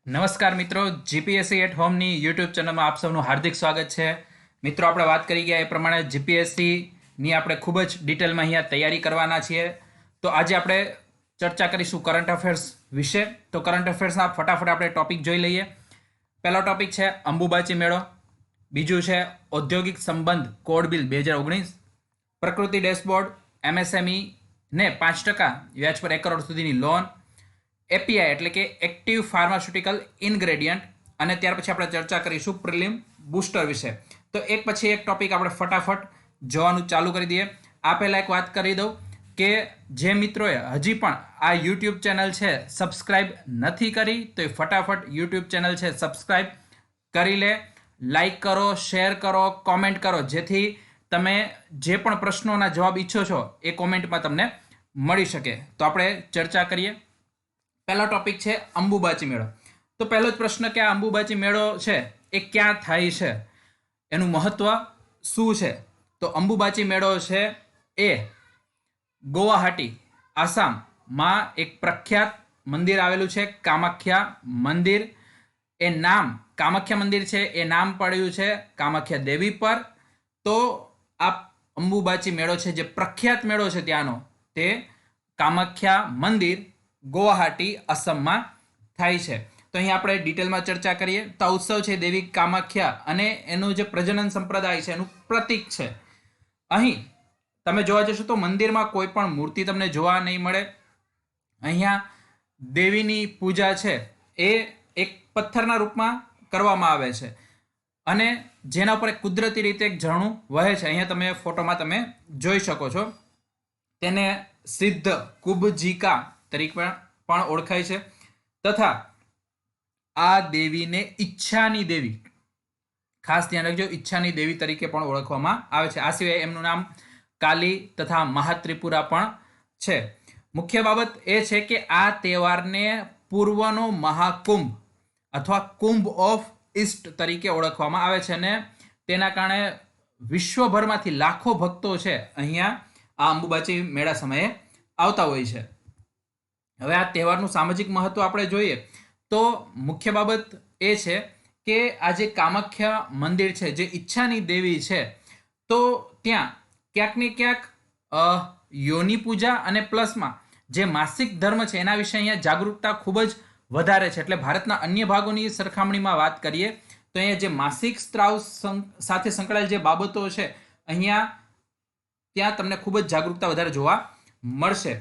નમસ્કાર મિત્રો, GPSC at હોમની YouTube ચેનલમાં આપ સૌનું હાર્દિક સ્વાગત છે. મિત્રો, આપણે વાત કરી ગયા એ પ્રમાણે જીપીએસસીની આપણે ખૂબ જ ડિટેલમાં અહીંયા તૈયારી કરવાના છીએ. તો આજે આપણે ચર્ચા કરીશું કરંટ અફેર્સ વિશે. તો કરંટ અફેર્સના ફટાફટ આપણે ટોપિક જોઈ લઈએ. પહેલો ટોપિક છે અંબુબાચી મેળો. બીજું છે ઔદ્યોગિક સંબંધ કોડ બિલ 2019. પ્રકૃતિ ડેશબોર્ડ, એમએસએમઈ ને 5% વ્યાજ પર 1 કરોડ સુધીની લોન, એપીઆઈ એટલે કે એક્ટિવ ફાર્માસ્યુટિકલ ઇન્ગ્રેડિયન્ટ, અને ત્યાર પછી આપણે ચર્ચા કરીશું પ્રિલિમ બૂસ્ટર વિશે. તો એક પછી એક ટોપિક આપણે ફટાફટ જોવાનું ચાલુ કરી દઈએ. આ પહેલાં એક વાત કરી દઉં કે જે મિત્રોએ હજી પણ આ યુટ્યુબ ચેનલ છે સબસ્ક્રાઇબ નથી કરી તો એ ફટાફટ યુટ્યુબ ચેનલ છે સબસ્ક્રાઇબ કરી લે, લાઈક કરો, શેર કરો, કોમેન્ટ કરો, જેથી તમે જે પણ પ્રશ્નોના જવાબ ઈચ્છો છો એ કોમેન્ટમાં તમને મળી શકે. તો આપણે ચર્ચા કરીએ. પહેલો ટોપિક છે અંબુબાચી મેળો. તો પહેલો જ પ્રશ્ન કે આ અંબુબાચી મેળો છે એ ક્યાં થાય છે, એનું મહત્વ શું છે? તો અંબુબાચી મેળો છે એ ગુવાહાટી, આસામમાં એક પ્રખ્યાત મંદિર આવેલું છે, કામાખ્યા મંદિર. એ નામ કામાખ્યા મંદિર છે, એ નામ પડ્યું છે કામાખ્યા દેવી પર. તો આ અંબુબાચી મેળો છે જે પ્રખ્યાત મેળો છે ત્યાંનો, તે કામાખ્યા મંદિર ગુવાહાટી, આસામમાં થાય છે. તો અહીં આપણે ડિટેલમાં ચર્ચા કરીએ. તો આ ઉત્સવ છે દેવી કામાખ્યા અને એનું જે પ્રજનન સંપ્રદાય છે એનું પ્રતીક છે. અહીં તમે જોવા જશો તો મંદિરમાં કોઈ પણ મૂર્તિ તમને જોવા નહીં મળે. અહીંયા દેવીની પૂજા છે એ એક પથ્થરના રૂપમાં કરવામાં આવે છે અને જેના ઉપર કુદરતી રીતે એક ઝરણું વહે છે. અહીંયા તમે ફોટોમાં તમે જોઈ શકો છો. તેને સિદ્ધ કુબજીકા તરીકે પણ ઓળખાય છે. તથા આ દેવીને ઈચ્છાની દેવી, ખાસ ધ્યાન રાખજો, ઈચ્છાની દેવી તરીકે પણ ઓળખવામાં આવે છે. આ સિવાય એમનું નામ કાલી તથા મહાત્રિપુરા પણ છે. મુખ્ય બાબત એ છે કે આ તહેવારને પૂર્વનો મહાકુંભ અથવા કુંભ ઓફ ઈસ્ટ તરીકે ઓળખવામાં આવે છે અને તેના કારણે વિશ્વભરમાંથી લાખો ભક્તો છે અહીંયા આ અંબુબાચી મેળા સમયે આવતા હોય છે. હવે આ તહેવારનું સામાજિક મહત્વ આપણે જોઈએ તો મુખ્ય બાબત એ છે કે આ જે કામાખ્યા મંદિર છે, જે ઈચ્છાની દેવી છે, તો ત્યાં ક્યાંક ને ક્યાંક યોની પૂજા અને પ્લસમાં જે માસિક ધર્મ છે એના વિશે અહીંયા જાગૃતતા ખૂબ જ વધારે છે. એટલે ભારતના અન્ય ભાગોની સરખામણીમાં વાત કરીએ તો અહીંયા જે માસિક સ્ત્રાવ સાથે સંકળાયેલ જે બાબતો છે અહીંયા ત્યાં તમને ખૂબ જ જાગૃતતા વધારે જોવા મળશે.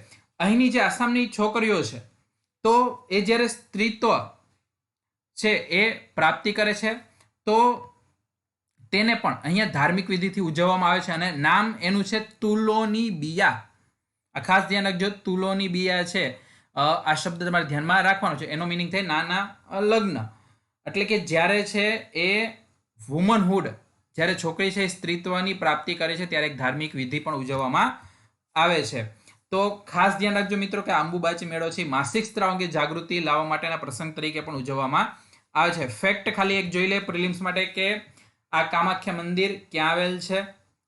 અહીંની જે આસામની છોકરીઓ છે તો એ જ્યારે સ્ત્રીત્વ છે એ પ્રાપ્તિ કરે છે તો તેને પણ અહીંયા ધાર્મિક વિધિથી ઉજવવામાં આવે છે અને નામ એનું છે તુલોની બિયા. આ ખાસ ધ્યાન રાખજો, તુલોની બિયા છે. આ શબ્દ તમારે ધ્યાનમાં રાખવાનો છે. એનો મિનિંગ થાય નાના લગ્ન. એટલે કે જ્યારે છે એ વુમનહુડ, જ્યારે છોકરી છે એ સ્ત્રીત્વની પ્રાપ્તિ કરે છે ત્યારે એક ધાર્મિક વિધિ પણ ઉજવવામાં આવે છે. તો ખાસ ધ્યાન રાખજો મિત્રો કે અંબુબાચી મેળો છે માસિક સ્ત્રાવ અંગે જાગૃતિ લાવવા માટેના પ્રસંગ તરીકે પણ ઉજવવામાં આવે છે. ફેક્ટ ખાલી એક જોઈ લે પ્રિલિમ્સ માટે કે આ કામાખ્યા મંદિર ક્યાં આવેલ છે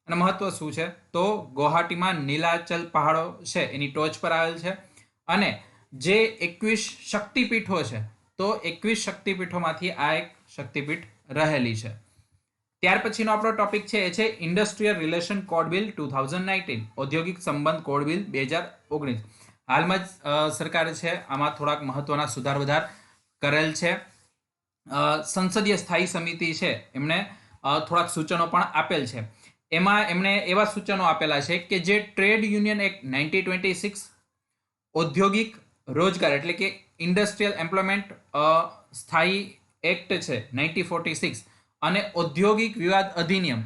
અને મહત્વ શું છે. તો ગુવાહાટીમાં નીલાચલ પહાડો છે એની ટોચ પર આવેલ છે અને જે 21 શક્તિપીઠો છે તો 21 શક્તિપીઠોમાંથી આ એક શક્તિપીઠ રહેલી છે. ત્યાર પછીનો આપણો ટોપિક છે એ છે ઇન્ડસ્ટ્રીયલ રિલેશન કોડ બિલ 2019, ઔદ્યોગિક સંબંધ કોડ બિલ 2019. હાલમાં જ સરકારે છે આમાં થોડાક મહત્વના સુધાર વધાર કરેલ છે. સંસદીય સ્થાયી સમિતિ છે એમણે થોડાક સૂચનો પણ આપેલ છે. એમાં એમણે એવા સૂચનો આપેલા છે કે જે ટ્રેડ યુનિયન એક્ટ 1926, ઔદ્યોગિક રોજગાર એટલે કે ઇન્ડસ્ટ્રીયલ એમ્પ્લોયમેન્ટ સ્થાયી એક્ટ છે 1946 અને ઔદ્યોગિક વિવાદ અધિનિયમ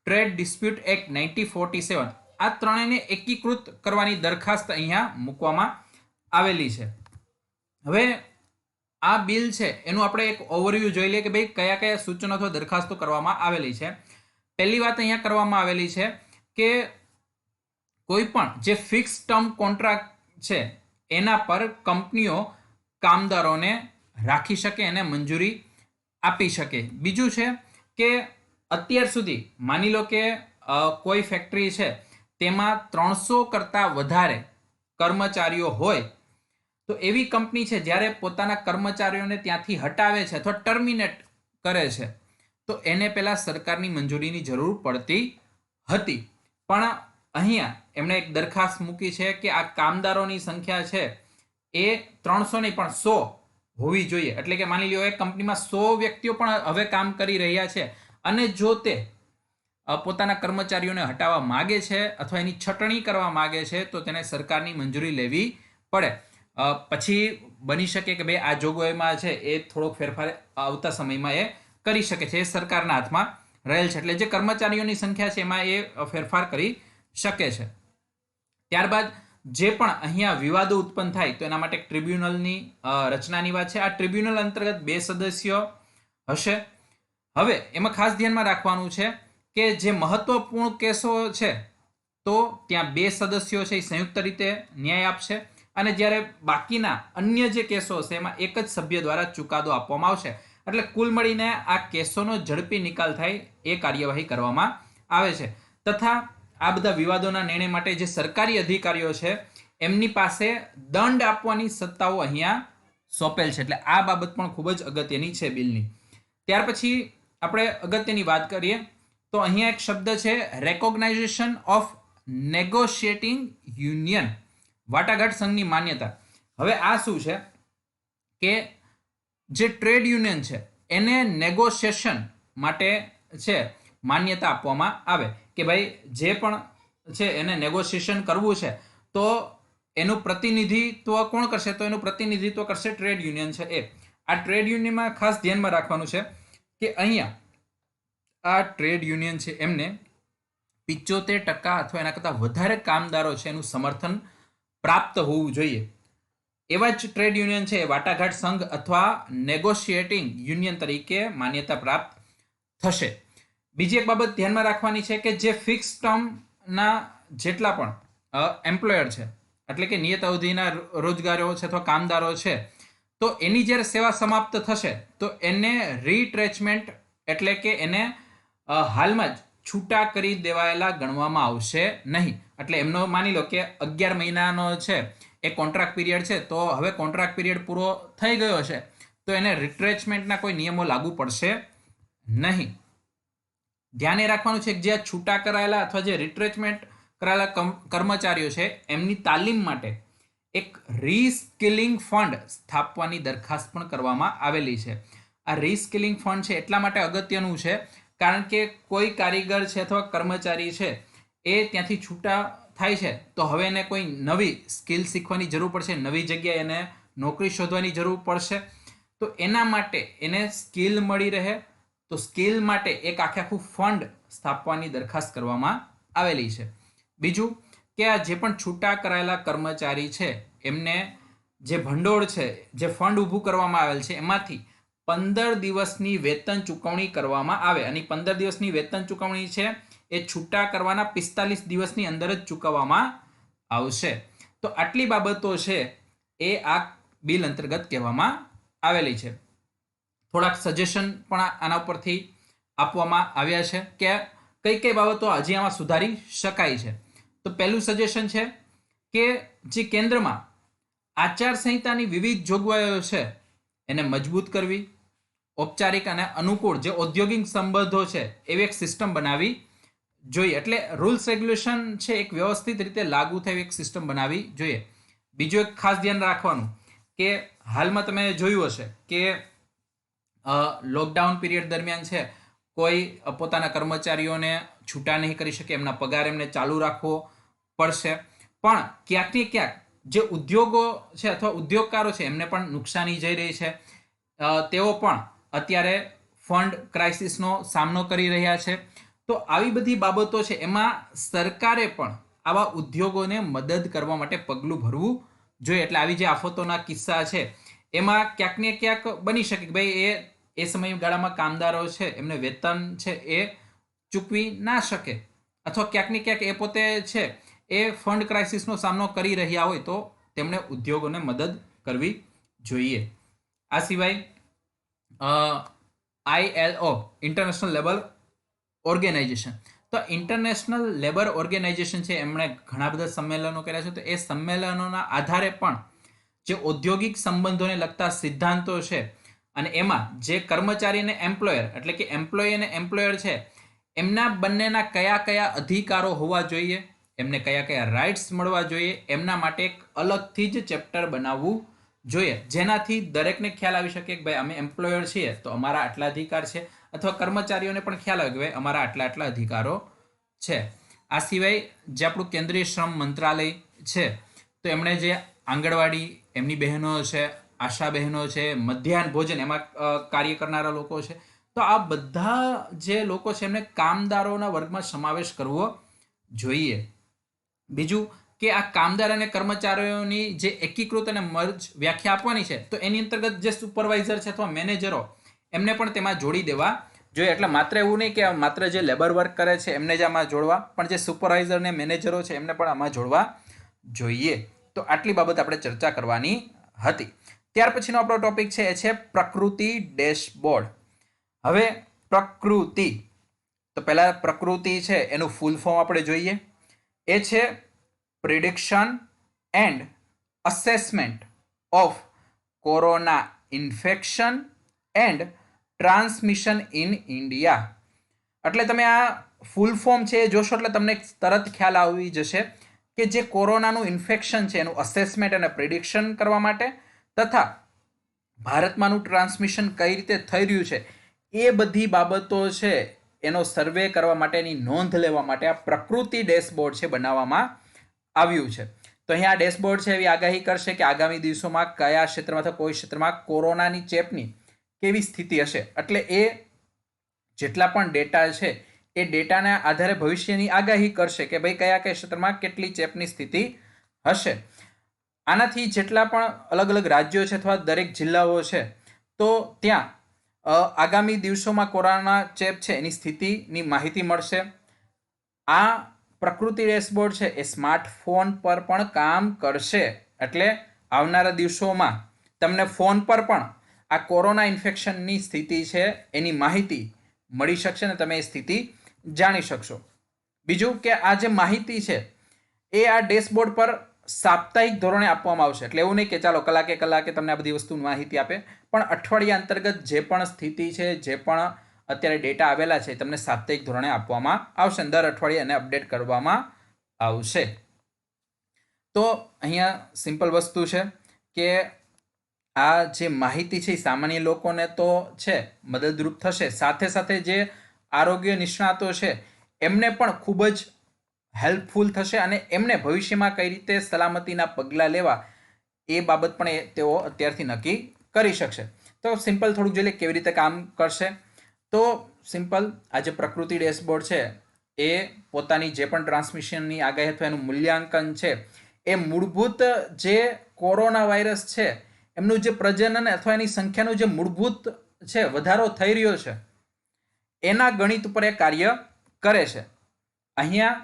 ટ્રેડ ડિસ્પ્યુટ એક્ટ 1947, આ ત્રણેયને એકીકૃત કરવાની દરખાસ્ત અહીંયા મૂકવામાં આવેલી છે. હવે આ બિલ છે એનું આપણે એક ઓવરવ્યૂ જોઈ લઈએ કે ભાઈ કયા કયા સૂચનો અથવા દરખાસ્તો કરવામાં આવેલી છે. પહેલી વાત અહીંયા કરવામાં આવેલી છે કે કોઈ પણ જે ફિક્સ ટર્મ કોન્ટ્રાક્ટ છે એના પર કંપનીઓ કામદારોને રાખી શકે અને મંજૂરી આપી શકે. બીજું છે કે અત્યાર સુધી માની લો કે કોઈ ફેક્ટરી છે તેમાં 300 કરતાં વધારે કર્મચારીઓ હોય તો એવી કંપની છે જ્યારે પોતાના કર્મચારીઓને ત્યાંથી હટાવે છે અથવા ટર્મિનેટ કરે છે તો એને પહેલાં સરકારની મંજૂરીની જરૂર પડતી હતી. પણ અહીંયા એમણે એક દરખાસ્ત મૂકી છે કે આ કામદારોની સંખ્યા છે એ 300 નહીં પણ 100 હોવી જોઈએ. એટલે કે માની લો એક કંપનીમાં 100 વ્યક્તિઓ પણ હવે કામ કરી રહ્યા છે અને જો તે પોતાના કર્મચારીઓને હટાવવા માગે છે અથવા એની છટણી કરવા માગે છે તો તેને સરકારની મંજૂરી લેવી પડે. પછી બની શકે કે ભાઈ આ જોગવાઈમાં છે એ થોડોક ફેરફાર આવતા સમયમાં એ કરી શકે છે. એ સરકારના હાથમાં રહેલ છે. એટલે જે કર્મચારીઓની સંખ્યા છે એમાં એ ફેરફાર કરી શકે છે. ત્યારબાદ જે પણ અહીંયા વિવાદો ઉત્પન્ન થાય તો એના માટે એક ટ્રિબ્યુનલની રચનાની વાત છે. આ ટ્રિબ્યુનલ અંતર્ગત 2 સદસ્યો હશે. હવે એમાં ખાસ ધ્યાનમાં રાખવાનું છે કે જે મહત્વપૂર્ણ કેસો છે તો ત્યાં 2 સદસ્યો છે એ સંયુક્ત રીતે ન્યાય આપશે અને જ્યારે બાકીના અન્ય જે કેસો હશે એમાં એક જ સભ્ય દ્વારા ચુકાદો આપવામાં આવશે. એટલે કુલ મળીને આ કેસોનો ઝડપી નિકાલ થાય એ કાર્યવાહી કરવામાં આવે છે. તથા આ બધા વિવાદોના નિર્ણય માટે જે સરકારી અધિકારીઓ છે એમની પાસે દંડ આપવાની સત્તાઓ અહીંયા સોંપેલ છે. એટલે આ બાબત પણ ખૂબ જ અગત્યની છે બિલની. ત્યાર પછી આપણે અગત્યની વાત કરીએ તો અહીંયા એક શબ્દ છે રેકોગ્નાઇઝેશન ઓફ નેગોશિએટિંગ યુનિયન, વાટાઘાટ સંઘની માન્યતા. હવે આ શું છે કે જે ટ્રેડ યુનિયન છે એને નેગોશિએશન માટે છે માન્યતા આપવામાં આવે કે ભાઈ જે પણ છે એને નેગોશિએશન કરવું છે તો એનું પ્રતિનિધિત્વ કોણ કરશે? તો એનું પ્રતિનિધિત્વ કરશે ટ્રેડ યુનિયન છે એ. આ ટ્રેડ યુનિયનમાં ખાસ ધ્યાનમાં રાખવાનું છે કે અહીંયા આ ટ્રેડ યુનિયન છે એમને 75% અથવા એના કરતાં વધારે કામદારો છે એનું સમર્થન પ્રાપ્ત હોવું જોઈએ. એવા જ ટ્રેડ યુનિયન છે વાટાઘાટ સંઘ અથવા નેગોશિએટિંગ યુનિયન તરીકે માન્યતા પ્રાપ્ત થશે. બીજી એક બાબત ધ્યાનમાં રાખવાની છે કે જે ફિક્સ ટર્મના જેટલા પણ એમ્પ્લોયર છે એટલે કે નિયત અવધિના રોજગારો છે અથવા કામદારો છે તો એની જ્યારે સેવા સમાપ્ત થશે તો એને રીટ્રેચમેન્ટ એટલે કે એને હાલમાં જ છૂટા કરી દેવાયેલા ગણવામાં આવશે નહીં. એટલે એમનો માની લો કે 11 મહિનાનો છે એ કોન્ટ્રાક્ટ પીરિયડ છે તો હવે કોન્ટ્રાક્ટ પીરિયડ પૂરો થઈ ગયો છે તો એને રિટ્રેચમેન્ટના કોઈ નિયમો લાગુ પડશે નહીં. ધ્યાને રાખવાનું છે કે જે છૂટા કરાયેલા અથવા જે રિટ્રેચમેન્ટ કરાયેલા કર્મચારીઓ છે એમની તાલીમ માટે એક રીસ્કિલિંગ ફંડ સ્થાપવાની દરખાસ્ત પણ કરવામાં આવેલી છે. આ રીસ્કિલિંગ ફંડ છે એટલા માટે અગત્યનું છે કારણ કે કોઈ કારીગર છે અથવા કર્મચારી છે એ ત્યાંથી છૂટા થાય છે તો હવે એને કોઈ નવી સ્કિલ શીખવાની જરૂર પડશે, નવી જગ્યાએ એને નોકરી શોધવાની જરૂર પડશે. તો એના માટે એને સ્કિલ મળી રહે તો સ્કિલ માટે એક આખું ફંડ સ્થાપવાની દરખાસ્ત કરવામાં આવેલી છે. બીજું કે આ જે પણ છૂટા કરાયેલા કર્મચારી છે એમને જે ભંડોળ છે જે ફંડ ઊભું કરવામાં આવેલ છે એમાંથી 15 દિવસની વેતન ચૂકવણી કરવામાં આવે અને 15 દિવસની વેતન ચૂકવણી છે એ છૂટા કરવાના 45 દિવસની અંદર જ ચૂકવવામાં આવશે. તો આટલી બાબતો છે એ આ બિલ અંતર્ગત કહેવામાં આવેલી છે. થોડાક સજેશન પણ આના ઉપરથી આપવામાં આવ્યા છે કે કઈ કઈ બાબતો હજી આમાં સુધારી શકાય છે. તો પહેલું સજેશન છે કે જે કેન્દ્રમાં આચારસંહિતાની વિવિધ જોગવાઈઓ છે એને મજબૂત કરવી, ઔપચારિક અને અનુકૂળ જે ઔદ્યોગિક સંબંધો છે એવી એક સિસ્ટમ બનાવવી જોઈએ. એટલે રૂલ્સ રેગ્યુલેશન છે એક વ્યવસ્થિત રીતે લાગુ થાય એક સિસ્ટમ બનાવવી જોઈએ. બીજું એક ખાસ ધ્યાન રાખવાનું કે હાલમાં તમે જોયું હશે કે લોકડાઉન પીરિયડ દરમિયાન છે કોઈ પોતાના કર્મચારીઓને છૂટા નહીં કરી શકે, એમના પગાર એમને ચાલુ રાખવો પડશે. પણ ક્યાંક ને ક્યાંક જે ઉદ્યોગો છે અથવા ઉદ્યોગકારો છે એમને પણ નુકસાની જઈ રહી છે. તેઓ પણ અત્યારે ફંડ ક્રાઇસિસનો સામનો કરી રહ્યા છે. તો આવી બધી બાબતો છે એમાં સરકારે પણ આવા ઉદ્યોગોને મદદ કરવા માટે પગલું ભરવું જોઈએ. એટલે આવી જે આફતોના કિસ્સા છે એમાં ક્યાંક ને ક્યાંક બની શકે કે ભાઈ એ સમયગાળામાં કામદારો છે એમને વેતન છે એ ચૂકવી ના શકે અથવા ક્યાંક ને ક્યાંક એ પોતે છે એ ફંડ ક્રાઇસિસનો સામનો કરી રહ્યા હોય તો તેમણે ઉદ્યોગોને મદદ કરવી જોઈએ. આ સિવાય ILO ઇન્ટરનેશનલ લેબર ઓર્ગેનાઇઝેશન, તો ઇન્ટરનેશનલ લેબર ઓર્ગેનાઇઝેશન છે એમણે ઘણા બધા સંમેલનો કર્યા છે. તો એ સંમેલનોના આધારે પણ જે ઔદ્યોગિક સંબંધોને લગતા સિદ્ધાંતો છે અને એમાં જે કર્મચારી અને એમ્પ્લોયર એટલે કે એમ્પ્લોય અને એમ્પ્લોયર છે એમના બંનેના કયા કયા અધિકારો હોવા જોઈએ, એમને કયા કયા રાઇટ્સ મળવા જોઈએ, એમના માટે એક અલગથી જ ચેપ્ટર બનાવવું જોઈએ, જેનાથી દરેકને ખ્યાલ આવી શકે કે ભાઈ અમે એમ્પ્લોયર છીએ તો અમારા આટલા અધિકાર છે, અથવા કર્મચારીઓને પણ ખ્યાલ આવે કે ભાઈ અમારા આટલા આટલા અધિકારો છે. આ સિવાય જે આપણું કેન્દ્રીય શ્રમ મંત્રાલય છે તો એમણે જે આંગણવાડી એમની બહેનો છે, આશા બહેનો છે, મધ્યાહન ભોજન એમાં કાર્ય કરનારા લોકો છે, તો આ બધા જે લોકો છે એમને કામદારોના વર્ગમાં સમાવેશ કરવો જોઈએ. બીજું કે આ કામદાર અને કર્મચારીઓની જે એકીકૃત અને મર્જ વ્યાખ્યા આપવાની છે તો એની અંતર્ગત જે સુપરવાઇઝર છે અથવા મેનેજરો એમને પણ તેમાં જોડી દેવા જોઈએ. એટલે માત્ર એવું નહીં કે માત્ર જે લેબર વર્ક કરે છે એમને જ આમાં જોડવા, પણ જે સુપરવાઇઝર ને મેનેજરો છે એમને પણ આમાં જોડવા જોઈએ. તો આટલી બાબત આપણે ચર્ચા કરવાની હતી. ત્યાર પછીનો આપણો ટોપિક છે એ છે પ્રકૃતિ ડેશબોર્ડ. હવે પ્રકૃતિ, તો પહેલા પ્રકૃતિ છે એનું ફૂલ ફોર્મ આપણે જોઈએ. એ છે prediction and assessment of corona infection and transmission in India. એટલે તમે આ ફૂલ ફોર્મ છે એ જોશો એટલે તમને તરત ખ્યાલ આવી જશે કે જે કોરોનાનું ઇન્ફેક્શન છે એનું અસેસમેન્ટ અને પ્રિડિક્શન કરવા માટે તથા ભારતમાંનું ટ્રાન્સમિશન કઈ રીતે થઈ રહ્યું છે એ બધી બાબતો છે એનો સર્વે કરવા માટેની નોંધ લેવા માટે આ પ્રકૃતિ ડેશબોર્ડ છે બનાવવામાં આવ્યું છે. તો અહીંયા ડેશબોર્ડ છે એવી આગાહી કરશે કે આગામી દિવસોમાં કયા ક્ષેત્રમાં અથવા કોઈ ક્ષેત્રમાં કોરોનાની ચેપની કેવી સ્થિતિ હશે. એટલે એ જેટલા પણ ડેટા છે એ ડેટાના આધારે ભવિષ્યની આગાહી કરશે કે ભાઈ કયા કયા ક્ષેત્રમાં કેટલી ચેપની સ્થિતિ હશે. આનાથી જેટલા પણ અલગ અલગ રાજ્યો છે અથવા દરેક જિલ્લાઓ છે તો ત્યાં આગામી દિવસોમાં કોરોના ચેપ છે એની સ્થિતિની માહિતી મળશે. આ પ્રકૃતિ ડેશબોર્ડ છે એ સ્માર્ટફોન પર પણ કામ કરશે. એટલે આવનારા દિવસોમાં તમને ફોન પર પણ આ કોરોના ઇન્ફેક્શનની સ્થિતિ છે એની માહિતી મળી શકશે અને તમે એ સ્થિતિ જાણી શકશો. બીજું કે આ જે માહિતી છે એ આ ડેશબોર્ડ પર સાપ્તાહિક ધોરણે આપવામાં આવશે. એટલે એવું નહીં કે ચાલો કલાકે કલાકે તમને આ બધી વસ્તુની માહિતી આપે, પણ અઠવાડિયા અંતર્ગત જે પણ સ્થિતિ છે, જે પણ અત્યારે ડેટા આવેલા છે તમને સાપ્તાહિક ધોરણે આપવામાં આવશે અને દર અઠવાડિયે એને અપડેટ કરવામાં આવશે. તો અહીંયા સિમ્પલ વસ્તુ છે કે આ જે માહિતી છે એ સામાન્ય લોકોને તો છે મદદરૂપ થશે, સાથે સાથે જે આરોગ્ય નિષ્ણાતો છે એમને પણ ખૂબ જ હેલ્પફુલ થશે અને એમને ભવિષ્યમાં કઈ રીતે સલામતીના પગલાં લેવા એ બાબત પણ તેઓ અત્યારથી નક્કી કરી શકશે. તો સિમ્પલ થોડુંક જોઈએ કેવી રીતે કામ કરશે. તો સિમ્પલ આ જે પ્રકૃતિ ડેશબોર્ડ છે એ પોતાની જે પણ ટ્રાન્સમિશનની આગાહી અથવા એનું મૂલ્યાંકન છે એ મૂળભૂત જે કોરોના વાયરસ છે એમનું જે પ્રજનન અથવા એની સંખ્યાનું જે મૂળભૂત છે વધારો થઈ રહ્યો છે એના ગણિત ઉપર એ કાર્ય કરે છે. અહીંયા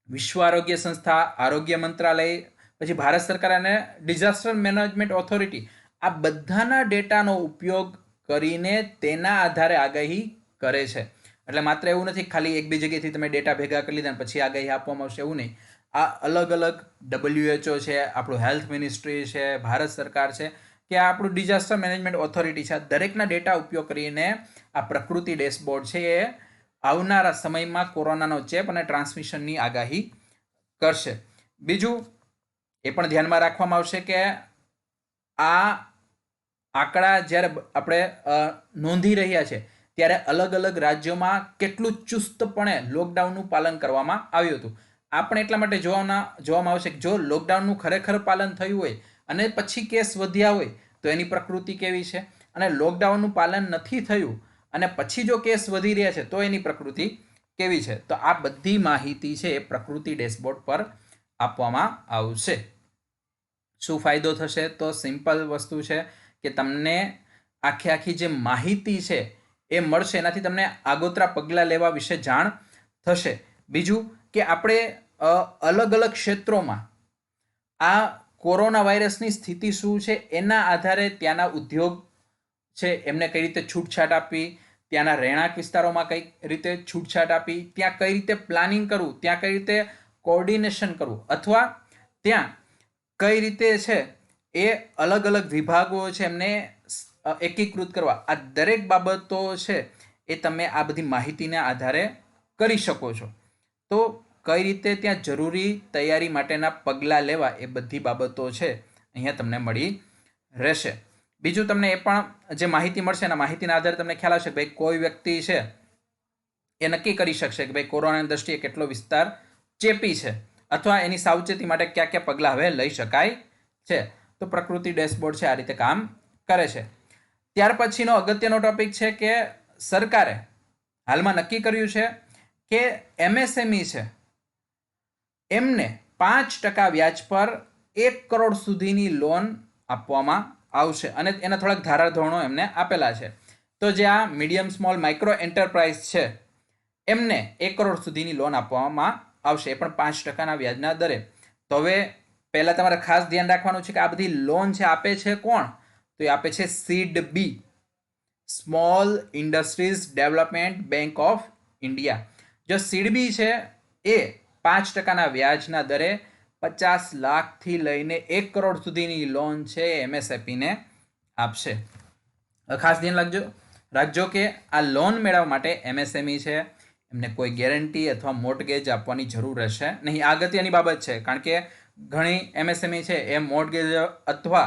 વિશ્વ આરોગ્ય સંસ્થા, આરોગ્ય મંત્રાલય, પછી ભારત સરકાર અને ડિઝાસ્ટર મેનેજમેન્ટ ઓથોરિટી આ બધાના ડેટાનો ઉપયોગ કરીને તેના આધારે આગાહી કરે છે. એટલે માત્ર એવું નથી ખાલી એક બે જગ્યાએથી તમે ડેટા ભેગા કરી લીધા પછી આગાહી આપવામાં આવશે, એવું નહીં. આ અલગ અલગ WHO છે, આપણું હેલ્થ મિનિસ્ટ્રી છે, ભારત સરકાર છે કે આપણું ડિઝાસ્ટર મેનેજમેન્ટ ઓથોરિટી છે, આ દરેકના ડેટા ઉપયોગ કરીને આ પ્રકૃતિ ડેશબોર્ડ છે એ આવનારા સમયમાં કોરોનાનો ચેપ અને ટ્રાન્સમિશનની આગાહી કરશે. બીજું એ પણ ધ્યાનમાં રાખવામાં આવશે કે આ આંકડા જ્યારે આપણે નોંધી રહ્યા છે ત્યારે અલગ અલગ રાજ્યોમાં કેટલું ચુસ્તપણે લોકડાઉનનું પાલન કરવામાં આવ્યું હતું. આ પણ એટલા માટે જોવામાં આવશે કે જો લોકડાઉનનું ખરેખર પાલન થયું હોય અને પછી કેસ વધ્યા હોય તો એની પ્રકૃતિ કેવી છે, અને લોકડાઉનનું પાલન નથી થયું અને પછી જો કેસ વધી રહ્યા છે તો એની પ્રકૃતિ કેવી છે. તો આ બધી માહિતી છે એ પ્રકૃતિ ડેશબોર્ડ પર આપવામાં આવશે. શું ફાયદો થશે? તો સિમ્પલ વસ્તુ છે કે તમને આખી જે માહિતી છે એ મળશે, એનાથી તમને આગોતરા પગલાં લેવા વિશે જાણ થશે. બીજું કે આપણે અલગ અલગ ક્ષેત્રોમાં આ કોરોના વાયરસની સ્થિતિ શું છે એના આધારે ત્યાંના ઉદ્યોગ છે એમને કઈ રીતે છૂટછાટ આપવી, ત્યાંના રહેણાંક વિસ્તારોમાં કઈ રીતે છૂટછાટ આપી, ત્યાં કઈ રીતે પ્લાનિંગ કરવું, ત્યાં કઈ રીતે કોર્ડિનેશન કરવું, અથવા ત્યાં કઈ રીતે છે એ અલગ અલગ વિભાગો છે એમને એકીકૃત કરવા, આ દરેક બાબતો છે એ તમે આ બધી માહિતીના આધારે કરી શકો છો. તો કઈ રીતે ત્યાં જરૂરી તૈયારી માટેના પગલાં લેવા એ બધી બાબતો છે અહીંયા તમને મળી રહેશે. બીજું તમને એ પણ જે માહિતી મળશે એના માહિતીના આધારે તમને ખ્યાલ આવશે કે ભાઈ કોઈ વ્યક્તિ છે એ નક્કી કરી શકશે કે ભાઈ કોરોનાની દ્રષ્ટિએ કેટલો વિસ્તાર ચેપી છે અથવા એની સાવચેતી માટે કયા કયા પગલાં હવે લઈ શકાય છે. તો પ્રકૃતિ ડેશબોર્ડ છે આ રીતે કામ કરે છે. ત્યાર પછીનો અગત્યનો ટોપિક છે કે સરકારે હાલમાં નક્કી કર્યું છે કે એમએસએમઈ છે એમને 5% વ્યાજ પર 1 કરોડ સુધીની લોન આપવામાં આવશે અને એના થોડાક ધારાધોરણો એમને આપેલા છે. તો જે આ મીડિયમ સ્મોલ માઇક્રો એન્ટરપ્રાઇઝ છે એમને 1 કરોડ સુધીની લોન આપવામાં આવશે, એ પણ 5%ના વ્યાજના દરે. તો હવે પહેલાં તમારે ખાસ ધ્યાન રાખવાનું છે કે આ બધી લોન છે આપે છે કોણ? તો એ આપે છે SIDBI, small industries development bank of India. જો સીડબી છે એ 5%ના વ્યાજના દરે 50 લાખથી લઈને 1 કરોડ સુધીની લોન છે એ એમએસએમઈને આપશે. ખાસ ધ્યાન રાખજો કે આ લોન મેળવવા માટે એમએસએમઈ છે એમને કોઈ ગેરંટી અથવા મોર્ટગેજ આપવાની જરૂર રહેશે નહીં. આ અગત્યની બાબત છે કારણ કે ઘણી એમએસએમઈ છે એ મોર્ટગેજ અથવા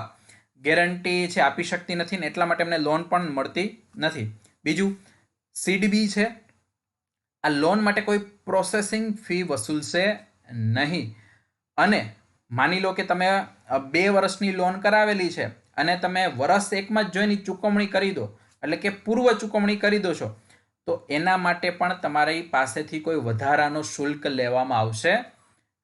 ગેરંટી છે આપી શકતી નથી ને એટલા માટે એમને લોન પણ મળતી નથી. બીજું, સીડબી છે આ લોન માટે કોઈ પ્રોસેસિંગ ફી વસૂલશે નહીં. અને માની લો કે તમે 2 વર્ષની લોન કરાવેલી છે અને તમે વર્ષ 1માં જ જોઈની ચૂકવણી કરી દો, એટલે કે પૂર્વ ચૂકવણી કરી દો છો, તો એના માટે પણ તમારી પાસેથી કોઈ વધારાનો શુલ્ક લેવામાં આવશે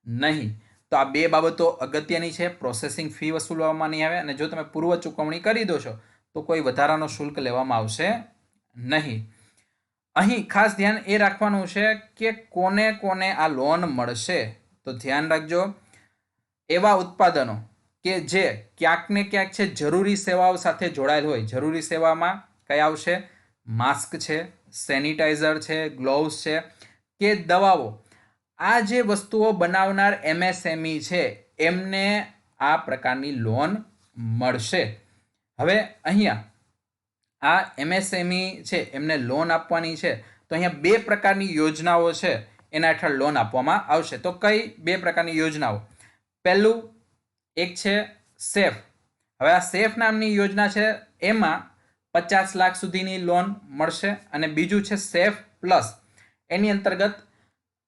નહીં. તો આ 2 બાબતો અગત્યની છે. પ્રોસેસિંગ ફી વસૂલવામાં નહીં આવે અને જો તમે પૂર્વ ચૂકવણી કરી દો છો તો કોઈ વધારાનો શુલ્ક લેવામાં આવશે નહીં. અહીં ખાસ ધ્યાન એ રાખવાનું છે કે કોને કોને આ લોન મળશે. તો ધ્યાન રાખજો, એવા ઉત્પાદનો કે જે ક્યાંક ને ક્યાંક છે જરૂરી સેવાઓ સાથે જોડાયેલ હોય. જરૂરી સેવામાં કયા આવશે? માસ્ક છે, સેનિટાઈઝર છે, ગ્લોવ્સ છે કે દવાઓ. આ જે વસ્તુઓ બનાવનાર એમએસએમઈ છે એમને આ પ્રકારની લોન મળશે. હવે અહીંયા આ એમએસએમઈ છે એમને લોન આપવાની છે તો અહીંયા 2 પ્રકારની યોજનાઓ છે એના હેઠળ લોન આપવામાં આવશે. તો કઈ 2 પ્રકારની યોજનાઓ? પહેલું એક છે સેફ. હવે આ સેફ નામની યોજના છે એમાં 50 લાખ સુધીની લોન મળશે અને બીજું છે સેફ પ્લસ. એની અંતર્ગત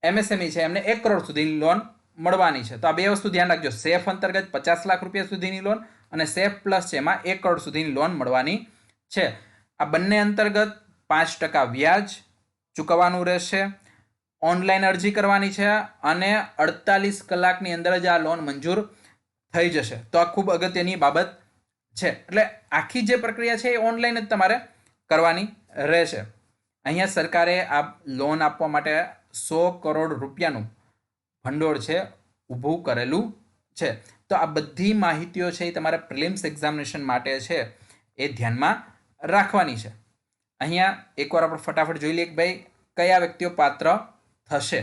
એમએસએમઈ છે એમને 1 કરોડ સુધીની લોન મળવાની છે. તો આ 2 વસ્તુ ધ્યાન રાખજો. સેફ અંતર્ગત 50 લાખ રૂપિયા સુધીની લોન અને સેફ પ્લસ છે એમાં 1 કરોડ સુધીની લોન મળવાની છે. આ બંને અંતર્ગત 5% વ્યાજ ચૂકવવાનું રહેશે. ઓનલાઈન અરજી કરવાની છે અને 48 કલાકની અંદર જ આ લોન મંજૂર થઈ જશે. તો આ ખૂબ અગત્યની બાબત છે. એટલે આખી જે પ્રક્રિયા છે એ ઓનલાઈન જ તમારે કરવાની રહેશે. અહીંયા સરકારે આ લોન આપવા માટે 100 કરોડ રૂપિયાનું ભંડોળ છે ઊભું કરેલું છે. તો આ બધી માહિતીઓ છે એ તમારે પ્રિલિમ્સ એક્ઝામિનેશન માટે છે એ ધ્યાનમાં રાખવાની છે. અહીંયા એકવાર આપણે ફટાફટ જોઈ લઈએ કે ભાઈ કયા વ્યક્તિઓ પાત્ર થશે.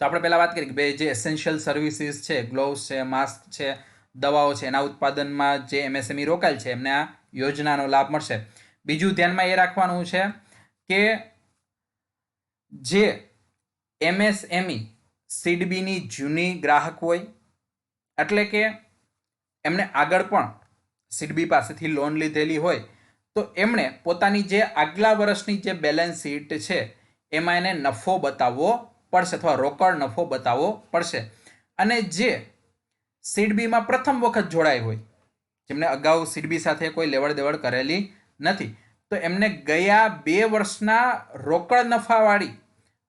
તો આપણે પહેલાં વાત કરીએ કે ભાઈ જે એસેન્શિયલ સર્વિસીસ છે, ગ્લોવ્સ છે, માસ્ક છે, દવાઓ છે, એના ઉત્પાદનમાં જે એમએસએમઈ રોકાયેલ છે એમને આ યોજનાનો લાભ મળશે. બીજું ધ્યાનમાં એ રાખવાનું છે કે જે એમએસએમઈ સીડબીની જૂની ગ્રાહક હોય, એટલે કે એમને આગળ પણ સીડબી પાસેથી લોન લીધેલી હોય, તો એમણે પોતાની જે આગલા વર્ષની જે બેલેન્સ શીટ છે એમાં એને નફો બતાવવો પડશે અથવા રોકડ નફો બતાવવો પડશે. અને જે સીડબીમાં પ્રથમ વખત જોડાય હોય, જેમને અગાઉ સીડબી સાથે કોઈ લેવડ દેવડ કરેલી નથી, તો એમને ગયા 2 વર્ષના રોકડ નફાવાળી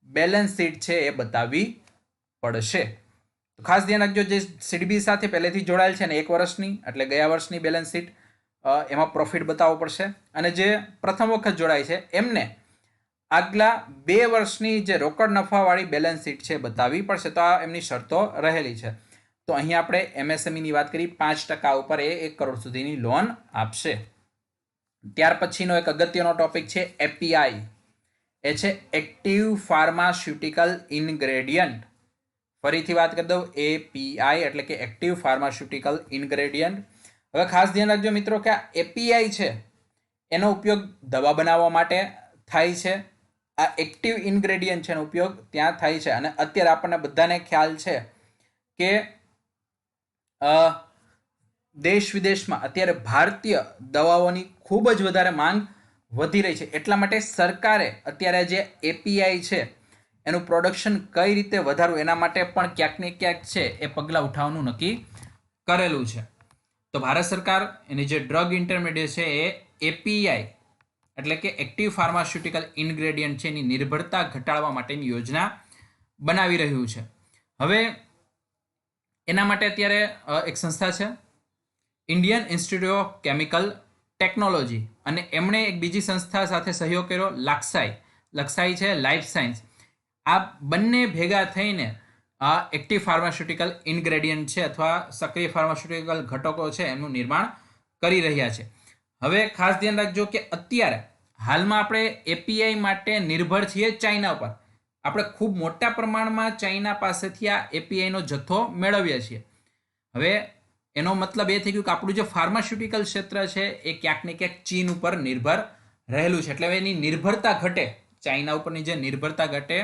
બેલેન્સ શીટ છે એ બતાવવી પડશે. તો ખાસ ધ્યાન રાખજો, જે સીડબી સાથે પહેલેથી જોડાયેલ છે ને 1 વર્ષની એટલે ગયા વર્ષની બેલેન્સ શીટ એમાં પ્રોફિટ બતાવવો પડશે. અને જે પ્રથમ વખત જોડાય છે એમને આગલા 2 વર્ષની જે રોકડ નફાવાળી બેલેન્સ શીટ છે બતાવવી પડશે. તો આ એમની શરતો રહેલી છે. તો અહીંયા આપણે એમએસએમઈની વાત કરી, 5% ઉપર એ 1 કરોડ સુધીની લોન આપશે. ત્યાર પછીનો એક અગત્યનો ટોપિક છે એપીઆઈ. એ છે એક્ટિવ ફાર્માસ્યુટિકલ ઇન્ગ્રેડિયન્ટ. ફરીથી વાત કરી દઉં, એપીઆઈ એટલે કે એક્ટિવ ફાર્માસ્યુટિકલ ઇન્ગ્રેડિયન્ટ. હવે ખાસ ધ્યાન રાખજો મિત્રો કે આ એપીઆઈ છે એનો ઉપયોગ દવા બનાવવા માટે થાય છે. આ એક્ટિવ ઇન્ગ્રેડિયન્ટ છે એનો ઉપયોગ ત્યાં થાય છે. અને અત્યારે આપણને બધાને ખ્યાલ છે કે દેશ વિદેશમાં અત્યારે ભારતીય દવાઓની ખૂબ જ વધારે માંગ વધી રહી છે. એટલા માટે સરકારે અત્યારે જે એપીઆઈ છે એનું પ્રોડક્શન કઈ રીતે વધારવું એના માટે પણ ક્યાંક ને ક્યાંક છે એ પગલાં ઉઠાવવાનું નક્કી કરેલું છે. તો ભારત સરકાર એની જે ડ્રગ ઇન્ટરમીડિયેટ છે એ એપીઆઈ એટલે કે એક્ટિવ ફાર્માસ્યુટિકલ ઇન્ગ્રેડિયન્ટ છે એની નિર્ભરતા ઘટાડવા માટેની યોજના બનાવી રહ્યું છે. હવે એના માટે અત્યારે એક સંસ્થા છે Indian institute of chemical technology, અને એમણે એક બીજી સંસ્થા સાથે સહયોગ કર્યો, લક્સાઈ છે લાઈફ સાયન્સ. આ બંને ભેગા થઈને આ એક્ટિવ ફાર્માસ્યુટિકલ ઇન્ગ્રેડિયન્ટ છે અથવા સક્રિય ફાર્માસ્યુટિકલ ઘટકો છે એનું નિર્માણ કરી રહ્યા છે. હવે ખાસ ધ્યાન રાખજો કે અત્યારે હાલમાં આપણે એપીઆઈ માટે નિર્ભર છીએ ચાઇના પર. આપણે ખૂબ મોટા પ્રમાણમાં ચાઇના પાસેથી આ એપીઆઈનો જથ્થો મેળવીએ છીએ. હવે એનો મતલબ એ થઈ ગયું કે આપણું જે ફાર્માસ્યુટિકલ ક્ષેત્ર છે એ ક્યાંક ને ક્યાંક ચીન ઉપર નિર્ભર રહેલું છે. એટલે હવે એની નિર્ભરતા ઘટે, ચાઇના ઉપરની જે નિર્ભરતા ઘટે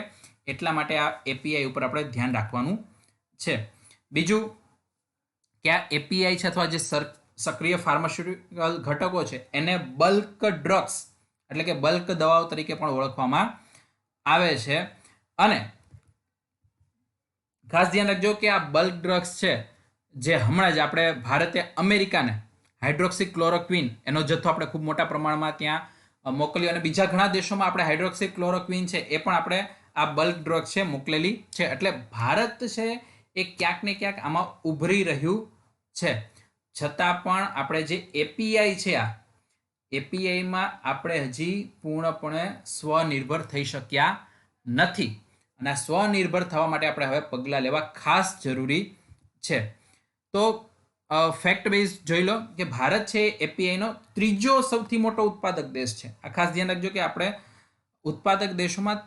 એટલા માટે આ એપીઆઈ ઉપર આપણે ધ્યાન રાખવાનું છે. બીજું કે આ એપીઆઈ છે અથવા જે સક્રિય ફાર્માસ્યુટિકલ ઘટકો છે એને બલ્ક ડ્રગ્સ એટલે કે બલ્ક દવાઓ તરીકે પણ ઓળખવામાં આવે છે. અને ખાસ ધ્યાન રાખજો કે આ બલ્ક ડ્રગ્સ છે જે હમણાં જ આપણે ભારતે અમેરિકાને હાઇડ્રોક્સી ક્લોરોક્વિન એનો જથ્થો આપણે ખૂબ મોટા પ્રમાણમાં ત્યાં મોકલ્યો, અને બીજા ઘણા દેશોમાં આપણે હાઇડ્રોક્સી ક્લોરોક્વિન છે એ પણ આપણે આ બલ્ક ડ્રગ છે મોકલેલી છે. એટલે ભારત છે એ ક્યાંક ને ક્યાંક આમાં ઉભરી રહ્યું છે. છતાં પણ આપણે જે એપીઆઈ છે આ એપીઆઈમાં આપણે હજી પૂર્ણપણે સ્વનિર્ભર થઈ શક્યા નથી. અને આ સ્વનિર્ભર થવા માટે આપણે હવે પગલાં લેવા ખાસ જરૂરી છે. તો ફેક્ટ બેઝ જોઈ લો કે ભારત છે એપીઆઈનો ત્રીજો સૌથી મોટો ઉત્પાદક દેશ છે. આ ખાસ ધ્યાન રાખજો કે આપણે ઉત્પાદક દેશોમાં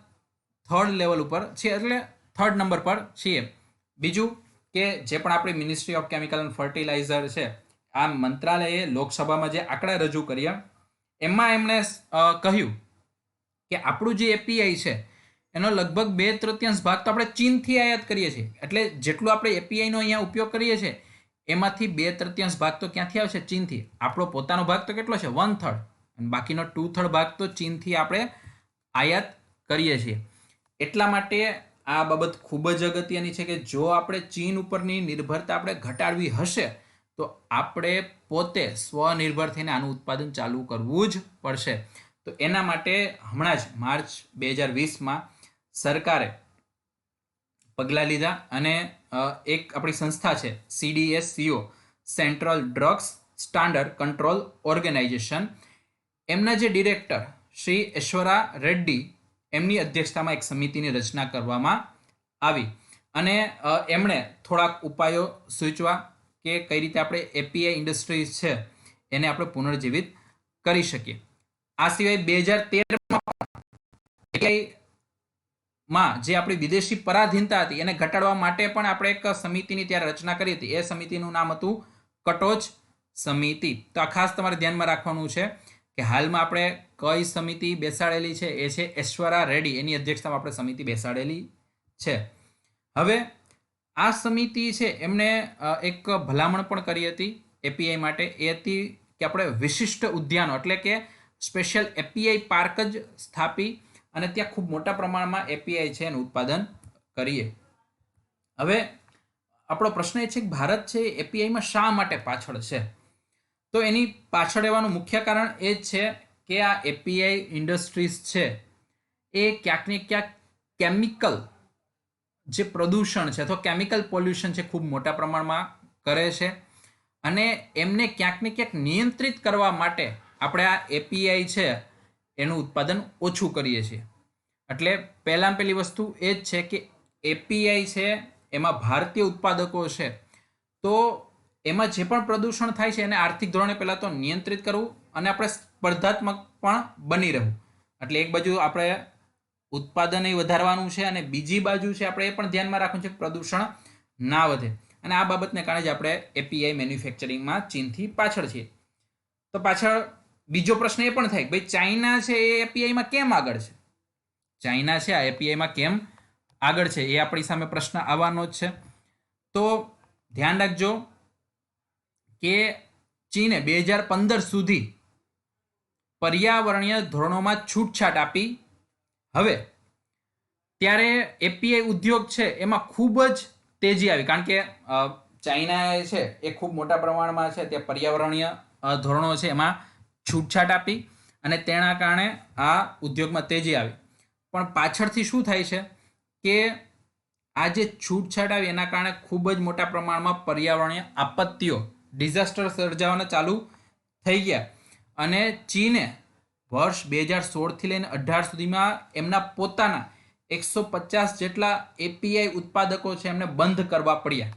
થર્ડ લેવલ ઉપર છે, એટલે થર્ડ નંબર પર છીએ. બીજું કે જે પણ આપણી ministry of chemical and fertiliser છે આ મંત્રાલયે લોકસભામાં જે આંકડા રજૂ કર્યા એમાં એમણે કહ્યું કે આપણું જે એપીઆઈ છે એનો લગભગ 2/3 ભાગ તો આપણે ચીનથી આયાત કરીએ છીએ. એટલે જેટલું આપણે એપીઆઈનો અહીંયા ઉપયોગ કરીએ છીએ એમાંથી 2/3 ભાગ તો ક્યાંથી આવે છે? ચીનથી. આપણો પોતાનો ભાગ તો કેટલો છે? 1/3, અને બાકીનો 2/3 ભાગ તો ચીનથી આપણે આયાત કરીએ છીએ. એટલા માટે આ બાબત ખૂબ જ અગત્યની છે કે જો આપણે ચીન ઉપરની નિર્ભરતા આપણે ઘટાડવી હશે તો આપણે પોતે સ્વનિર્ભર થઈને આનું ઉત્પાદન ચાલુ કરવું જ પડશે. તો એના માટે હમણાં જ માર્ચ 2020માં સરકારે પગલાં લીધા, અને એક આપણી સંસ્થા છે CDSCO, central drugs standard control organisation, એમના જે ડિરેક્ટર શ્રી ઐશ્વરા રેડ્ડી એમની અધ્યક્ષતામાં એક સમિતિની રચના કરવામાં આવી, અને એમણે થોડાક ઉપાયો સૂચવા કે કઈ રીતે આપણે એપીઆઈ ઇન્ડસ્ટ્રીઝ છે એને આપણે પુનર્જીવિત કરી શકીએ. આ સિવાય 2013માં જે આપણી વિદેશી પરાધીનતા હતી એને ઘટાડવા માટે પણ આપણે એક સમિતિની ત્યારે રચના કરી હતી. એ સમિતિનું નામ હતું કટોચ સમિતિ. તો આ ખાસ તમારે ધ્યાનમાં રાખવાનું છે કે હાલમાં આપણે કઈ સમિતિ બેસાડેલી છે એ છે ઐશ્વરા રેડ્ડી, એની અધ્યક્ષતામાં આપણે સમિતિ બેસાડેલી છે. હવે આ સમિતિ છે એમણે એક ભલામણ પણ કરી હતી એપીઆઈ માટે. એ હતી કે આપણે વિશિષ્ટ ઉદ્યાનો એટલે કે સ્પેશિયલ એપીઆઈ પાર્ક જ સ્થાપી અને ત્યાં ખૂબ મોટા પ્રમાણમાં એપીઆઈ છે એનું ઉત્પાદન કરીએ. હવે આપણો પ્રશ્ન એ છે કે ભારત છે એપીઆઈમાં શા માટે પાછળ છે? તો એની પાછળ રહેવાનું મુખ્ય કારણ એ જ છે કે આ એપીઆઈ ઇન્ડસ્ટ્રીઝ છે એ ક્યાંક ને ક્યાંક કેમિકલ જે પ્રદૂષણ છે અથવા કેમિકલ પોલ્યુશન છે ખૂબ મોટા પ્રમાણમાં કરે છે, અને એમને ક્યાંક ને ક્યાંક નિયંત્રિત કરવા માટે આપણે આ એપીઆઈ છે એનું ઉત્પાદન ઓછું કરીએ છીએ. એટલે પહેલી વસ્તુ એ જ છે કે એપીઆઈ છે એમાં ભારતીય ઉત્પાદકો છે તો એમાં જે પણ પ્રદૂષણ થાય છે એને આર્થિક ધોરણે પહેલાં તો નિયંત્રિત કરવું અને આપણે સ્પર્ધાત્મક પણ બની રહેવું. એટલે એક બાજુ આપણે ઉત્પાદન વધારવાનું છે અને બીજી બાજુ છે આપણે એ પણ ધ્યાનમાં રાખવું છે કે પ્રદૂષણ ના વધે. અને આ બાબતને કારણે જ આપણે એપીઆઈ મેન્યુફેક્ચરિંગમાં ચીનથી પાછળ છીએ. તો પાછળ બીજો પ્રશ્ન એ પણ થાય કે ભાઈ ચાઇના છે એ એપીઆઈમાં કેમ આગળ છે? ચાઇના છે આ એપીઆઈમાં કેમ આગળ છે એ આપણી સામે પ્રશ્ન આવવાનો જ છે. તો ધ્યાન રાખજો કે ચીને 2015 સુધી પર્યાવરણીય ધોરણોમાં છૂટછાટ આપી. હવે ત્યારે એપીઆઈ ઉદ્યોગ છે એમાં ખૂબ જ તેજી આવી, કારણ કે ચાઇના છે એ ખૂબ મોટા પ્રમાણમાં છે તે પર્યાવરણીય ધોરણો છે એમાં છૂટછાટ આપી અને તેના કારણે આ ઉદ્યોગમાં તેજી આવી. પણ પાછળથી શું થાય છે કે આ જે છૂટછાટ આવી એના કારણે ખૂબ જ મોટા પ્રમાણમાં પર્યાવરણીય આપત્તિઓ, ડિઝાસ્ટર સર્જાવાના ચાલુ થઈ ગયા અને ચીને વર્ષ 2016થી લઈને 18 સુધીમાં એમના પોતાના 150 જેટલા એપીઆઈ ઉત્પાદકો છે એમને બંધ કરવા પડ્યા,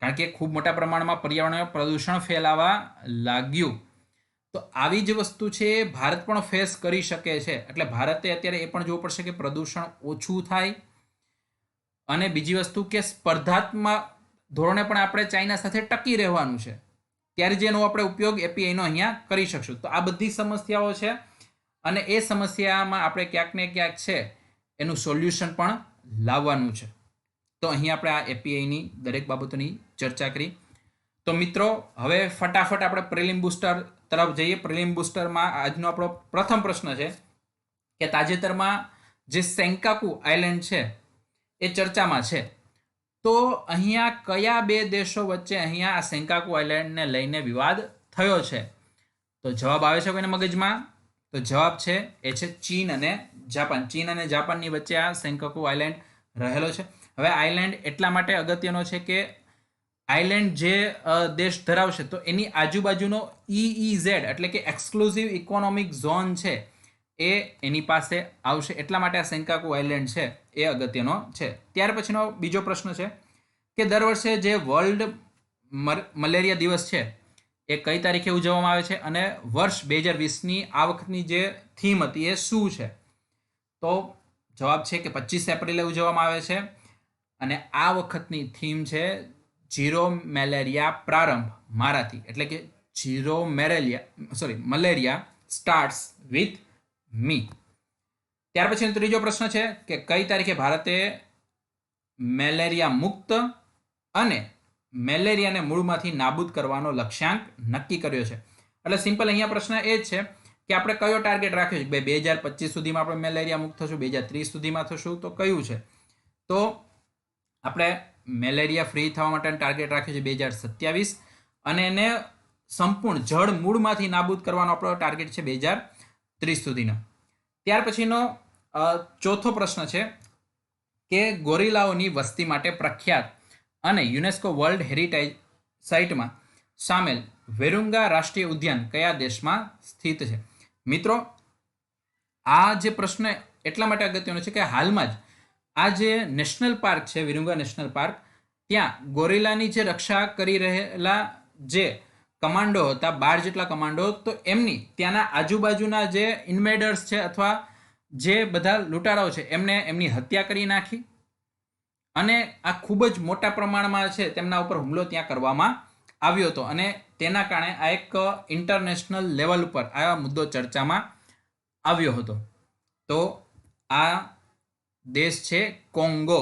કારણ કે ખૂબ મોટા પ્રમાણમાં પર્યાવરણીય પ્રદૂષણ ફેલાવા લાગ્યું. તો આવી જ વસ્તુ છે ભારત પણ ફેસ કરી શકે છે. એટલે ભારતે અત્યારે એ પણ જોવું પડશે કે પ્રદૂષણ ઓછું થાય અને બીજી વસ્તુ કે સ્પર્ધાત્મક ધોરણે પણ આપણે ચાઇના સાથે ટકી રહેવાનું છે, ત્યારે જેનો આપણે ઉપયોગ એપીઆઈનો અહીંયા કરી શકશું. તો આ બધી સમસ્યાઓ છે અને એ સમસ્યામાં આપણે ક્યાંક ને ક્યાંક છે એનું સોલ્યુશન પણ લાવવાનું છે. તો અહીં આપણે આ એપીઆઈની દરેક બાબતોની ચર્ચા કરી. તો મિત્રો હવે ફટાફટ આપણે પ્રિલિમ બુસ્ટર તરફ જઈએ. પ્રિલિમ બુસ્ટરમાં આજનો આપણો પ્રથમ પ્રશ્ન છે કે તાજેતરમાં જે સેન્કાકુ આઇલેન્ડ છે એ ચર્ચામાં છે. તો અહીંયા કયા બે દેશો વચ્ચે અહીંયા આ સેન્કાકુ આઇલેન્ડને લઈને વિવાદ થયો છે? તો જવાબ આવે છે કોઈને મગજમાં? તો જવાબ છે એ છે ચીન અને જાપાન. ચીન અને જાપાનની વચ્ચે આ સેન્કાકુ આઇલેન્ડ રહેલો છે. હવે આઇલેન્ડ એટલા માટે અગત્યનો છે કે આઇલેન્ડ જે દેશ ધરાવશે તો એની આજુબાજુનો EEZ એટલે કે એક્સક્લુઝિવ ઇકોનોમિક ઝોન છે એ એની પાસે આવશે. એટલા માટે આ સેન્કાકુ આઇલેન્ડ છે એ અગત્યનો છે. ત્યાર પછીનો બીજો પ્રશ્ન છે કે દર વર્ષે જે વર્લ્ડ મલેરિયા દિવસ છે એ કઈ તારીખે ઉજવવામાં આવે છે અને વર્ષ 2020ની આ વખતની જે થીમ હતી એ શું છે? તો જવાબ છે કે 25 એપ્રિલે ઉજવવામાં આવે છે અને આ વખતની થીમ છે ઝીરો મેલેરિયા પ્રારંભ મારાથી, એટલે કે મલેરિયા સ્ટાર્ટ્સ વિથ મી. ત્યાર પછી ત્રીજો પ્રશ્ન છે કે કઈ તારીખે ભારતે મેલેરિયા મુક્ત અને મેલેરિયાને મૂળમાંથી નાબૂદ કરવાનો લક્ષ્યાંક નક્કી કર્યો છે? એટલે સિમ્પલ અહીંયા પ્રશ્ન એ જ છે કે આપણે કયો ટાર્ગેટ રાખ્યો છે? 2025 સુધીમાં આપણે મેલેરિયા મુક્ત થશું, 2030 સુધીમાં થશું, તો કયું છે? તો આપણે મેલેરિયા ફ્રી થવા માટેનો ટાર્ગેટ રાખ્યો છે 2027 અને એને સંપૂર્ણ જળ મૂળમાંથી નાબૂદ કરવાનો આપણો ટાર્ગેટ છે 2030 સુધીનો. ત્યાર પછીનો ચોથો પ્રશ્ન છે કે ગોરિલાઓની વસ્તી માટે પ્રખ્યાત અને યુનેસ્કો વર્લ્ડ હેરિટેજ સાઇટમાં સામેલ વેરુંગા રાષ્ટ્રીય ઉદ્યાન કયા દેશમાં સ્થિત છે? મિત્રો આ જે પ્રશ્ન એટલા માટે અગત્યનો છે કે હાલમાં જ આ જે નેશનલ પાર્ક છે વિરુંગા નેશનલ પાર્ક, ત્યાં ગોરિલાની જે રક્ષા કરી રહેલા જે કમાન્ડો હતા 12 જેટલા કમાન્ડો, તો એમની ત્યાંના આજુબાજુના જે ઇન્વેડર્સ છે અથવા જે બધા લૂંટારાઓ છે એમને એમની હત્યા કરી નાખી અને આ ખૂબ જ મોટા પ્રમાણમાં છે તેમના ઉપર હુમલો ત્યાં કરવામાં આવ્યો હતો અને તેના કારણે આ એક ઇન્ટરનેશનલ લેવલ ઉપર આ મુદ્દો ચર્ચામાં આવ્યો હતો. તો આ દેશ છે Congo,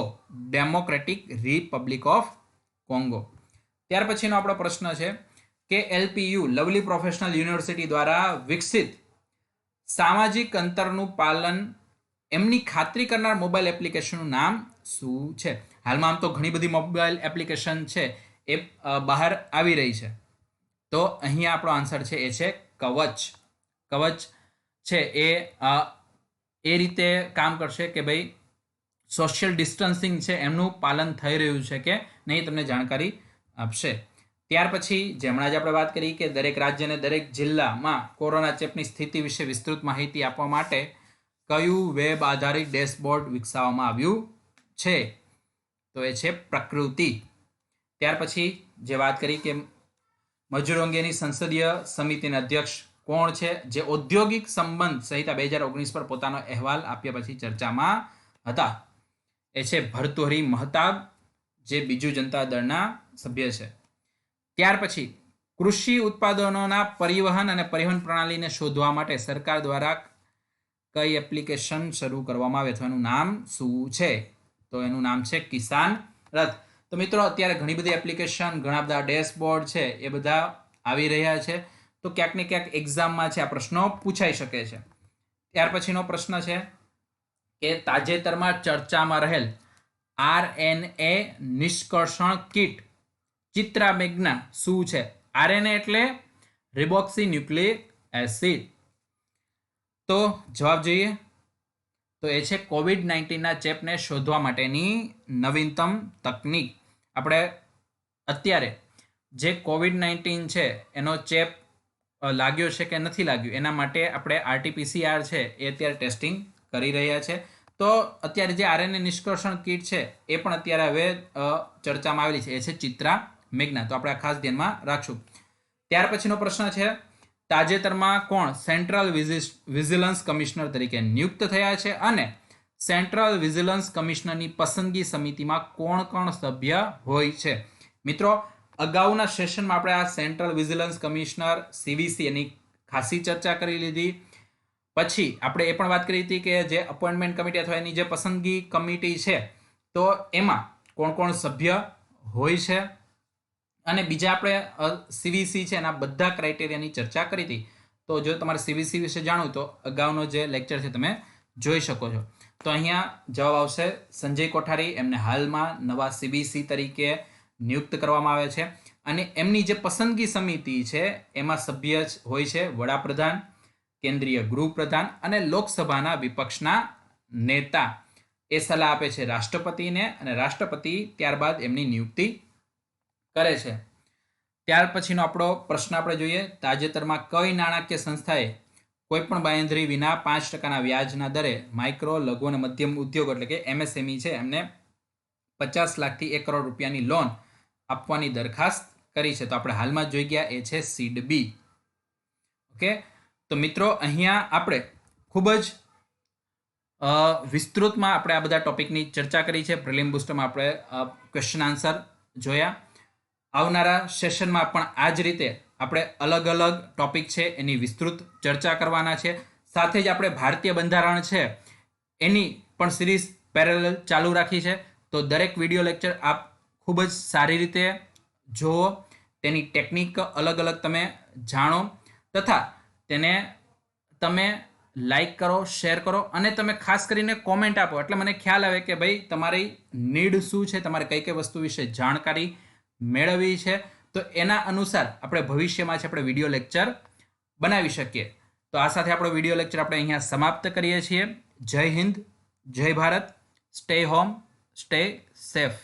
democratic Republic of Congo. ત્યાર પછીનો આપણો પ્રશ્ન છે કે LPU લવલી પ્રોફેશનલ યુનિવર્સિટી દ્વારા વિકસિત સામાજિક અંતરનું પાલન એમની ખાતરી કરનાર મોબાઈલ એપ્લિકેશનનું નામ શું છે? હાલમાં આમ તો ઘણી બધી મોબાઈલ એપ્લિકેશન છે એ બહાર આવી રહી છે. તો અહીંયા આપણો આન્સર છે એ છે કવચ. કવચ છે એ રીતે કામ કરશે કે ભાઈ સોશિયલ ડિસ્ટન્સિંગ છે એમનું પાલન થઈ રહ્યું છે કે નહીં, તમને જાણકારી આપશે. ત્યાર પછી જેમણા જ આપણે વાત કરી કે દરેક રાજ્ય અને દરેક જિલ્લામાં કોરોના ચેપની સ્થિતિ વિશે વિસ્તૃત માહિતી આપવા માટે કયું વેબ આધારિત ડેશબોર્ડ વિકસાવવામાં આવ્યું છે? તો એ છે પ્રકૃતિ. ત્યાર પછી જે વાત કરી કે મજૂરો અંગેની સંસદીય સમિતિના અધ્યક્ષ કોણ છે? જે ઔદ્યોગિક સંબંધ સંહિતા 2019 પર પોતાનો અહેવાલ આપ્યા પછી ચર્ચામાં હતા, એ છે ભર્તુહરી મહતાબ. જે બીજુ જનતા દળના સભ્ય છે. ત્યાર પછી કૃષિ ઉત્પાદનોના પરિવહન અને પરિવહન પ્રણાલીને શોધવા માટે સરકાર દ્વારા કઈ એપ્લિકેશન શરૂ કરવામાં આવે તો એનું નામ શું છે? તો એનું નામ છે કિસાન રથ. તો મિત્રો અત્યારે ઘણી બધી એપ્લિકેશન, ઘણા બધા ડેશબોર્ડ છે એ બધા આવી રહ્યા છે. તો ક્યાંક ને ક્યાંક એક્ઝામમાં છે આ પ્રશ્નો પૂછાઈ શકે છે. ત્યાર પછીનો પ્રશ્ન છે કે તાજેતરમાં ચર્ચામાં રહેલ RNA નિષ્કર્ષણ કીટ ચિત્રા મેગ્ના શું છે? RNA એટલે રિબોક્સી ન્યુક્લિક એસિડ. તો જવાબ જોઈએ તો એ છે COVID-19ના ચેપને શોધવા માટેની નવીનતમ તકનીક. આપણે અત્યારે જે COVID-19 છે એનો ચેપ લાગ્યો છે કે નથી લાગ્યો એના માટે આપણે RT-PCR છે એ અત્યારે ટેસ્ટિંગ કરી રહ્યા છે. તો અત્યારે જે RNA નિષ્કર્ષણ કીટ છે એ પણ અત્યારે હવે ચર્ચામાં આવેલી છે, એ છે ચિત્રા મેગ્ના. તો આપણે ખાસ ધ્યાનમાં રાખશું. ત્યાર પછીનો પ્રશ્ન છે તાજેતરમાં કોણ સેન્ટ્રલ વિજિલન્સ કમિશનર તરીકે નિયુક્ત થયા છે અને સેન્ટ્રલ વિજિલન્સ કમિશનરની પસંદગી સમિતિમાં કોણ કોણ સભ્ય હોય છે? મિત્રો અગાઉના સેશનમાં આપણે આ સેન્ટ્રલ વિજિલન્સ કમિશનર CVC એની ખાસી ચર્ચા કરી લીધી. પછી આપણે એ પણ વાત કરી હતી કે જે અપોઇન્ટમેન્ટ કમિટી અથવા એની જે પસંદગી કમિટી છે તો એમાં કોણ કોણ સભ્ય હોય છે, અને બીજા આપણે CVC છે એના બધા ક્રાઇટેરિયાની ચર્ચા કરી હતી. તો જો તમારે CVC વિશે જાણવું તો અગાઉનો જે લેક્ચર છે તમે જોઈ શકો છો. તો અહીંયા જવાબ આવશે સંજય કોઠારી. એમને હાલમાં નવા CVC તરીકે નિયુક્ત કરવામાં આવે છે અને એમની જે પસંદગી સમિતિ છે એમાં સભ્ય હોય છે વડાપ્રધાન, કેન્દ્રીય ગૃહપ્રધાન અને લોકસભાના વિપક્ષના નેતા. એ સલાહ આપે છે રાષ્ટ્રપતિને અને રાષ્ટ્રપતિ ત્યારબાદ એમની નિયુક્તિ કરે છે. ત્યાર પછીનો આપણો પ્રશ્ન આપણે જોઈએ તાજેતરમાં કઈ નાણાકીય સંસ્થાએ કોઈપણ બાંયધરી વિના 5% વ્યાજના દરે માઇક્રો, લઘુ અને મધ્યમ ઉદ્યોગ એટલે કે MSME છે એમને 50 લાખથી 1 કરોડ રૂપિયાની લોન આપવાની દરખાસ્ત કરી છે? તો આપણે હાલમાં જોઈ ગયા એ છે SEED B. ઓકે, તો મિત્રો અહીંયા આપણે ખૂબ જ વિસ્તૃતમાં આપણે આ બધા ટોપિકની ચર્ચા કરી છે. પ્રિલિમ બુસ્ટરમાં આપણે ક્વેશ્ચન આન્સર જોયા. આવનારા સેશનમાં પણ આ જ રીતે આપણે અલગ અલગ ટોપિક છે એની વિસ્તૃત ચર્ચા કરવાના છે. સાથે જ આપણે ભારતીય બંધારણ છે એની પણ સિરીઝ પેરેલલ ચાલુ રાખી છે. તો દરેક વિડીયો લેક્ચર આપ ખૂબ જ સારી રીતે જુઓ, તેની ટેકનિક અલગ અલગ તમે જાણો તથા તેને તમે લાઈક કરો, શેર કરો અને તમે ખાસ કરીને કોમેન્ટ આપો એટલે મને ખ્યાલ આવે કે ભાઈ તમારી નીડ શું છે, તમારે કઈ કઈ વસ્તુ વિશે જાણકારી મેળવવી છે. તો એના અનુસાર આપણે ભવિષ્યમાં છે આપણે વિડીયો લેક્ચર બનાવી શકીએ. તો આ સાથે આપણો વિડીયો લેક્ચર આપણે અહીંયા સમાપ્ત કરીએ છીએ. જય હિન્દ, જય Bharat. Stay home, stay safe.